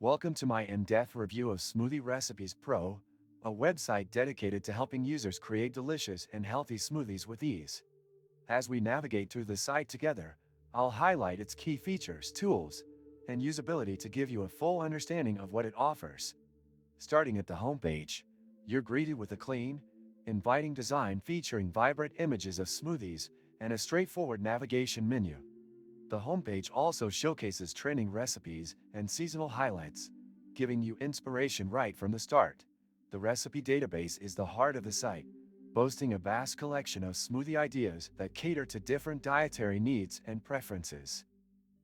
Welcome to my in-depth review of Smoothie Recipes Pro, a website dedicated to helping users create delicious and healthy smoothies with ease. As we navigate through the site together, I'll highlight its key features, tools, and usability to give you a full understanding of what it offers. Starting at the homepage, you're greeted with a clean, inviting design featuring vibrant images of smoothies and a straightforward navigation menu. The homepage also showcases trending recipes and seasonal highlights, giving you inspiration right from the start. The recipe database is the heart of the site, boasting a vast collection of smoothie ideas that cater to different dietary needs and preferences.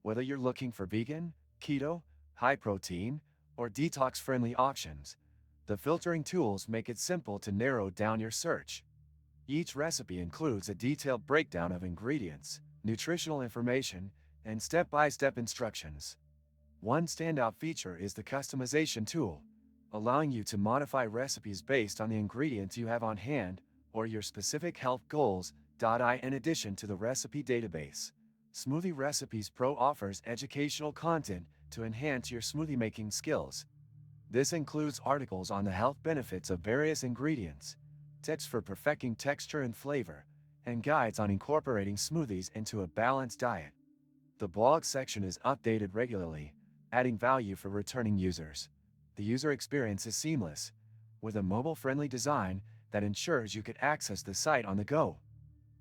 Whether you're looking for vegan, keto, high protein, or detox-friendly options, the filtering tools make it simple to narrow down your search. Each recipe includes a detailed breakdown of ingredients, nutritional information, and step-by-step instructions. One standout feature is the customization tool, allowing you to modify recipes based on the ingredients you have on hand or your specific health goals. In addition to the recipe database, Smoothie Recipes Pro offers educational content to enhance your smoothie making skills. This includes articles on the health benefits of various ingredients, tips for perfecting texture and flavor, and guides on incorporating smoothies into a balanced diet. The blog section is updated regularly, adding value for returning users. The user experience is seamless, with a mobile-friendly design that ensures you can access the site on the go.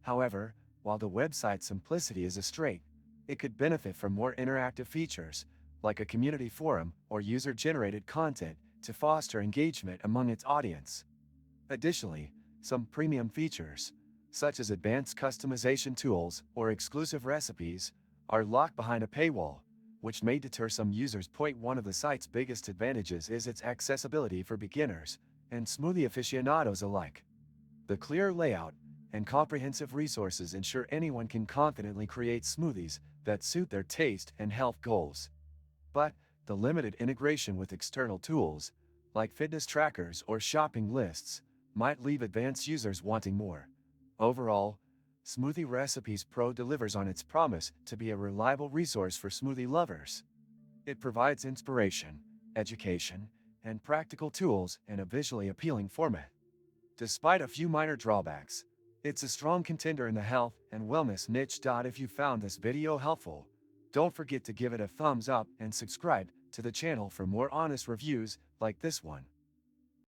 However, while the website's simplicity is a strength, it could benefit from more interactive features, like a community forum or user-generated content, to foster engagement among its audience. Additionally, some premium features, such as advanced customization tools or exclusive recipes, are locked behind a paywall, which may deter some users. One of the site's biggest advantages is its accessibility for beginners and smoothie aficionados alike. The clear layout and comprehensive resources ensure anyone can confidently create smoothies that suit their taste and health goals. But the limited integration with external tools, like fitness trackers or shopping lists, might leave advanced users wanting more. Overall, Smoothie Recipes Pro delivers on its promise to be a reliable resource for smoothie lovers. It provides inspiration, education, and practical tools in a visually appealing format. Despite a few minor drawbacks, it's a strong contender in the health and wellness niche. If you found this video helpful, don't forget to give it a thumbs up and subscribe to the channel for more honest reviews like this one.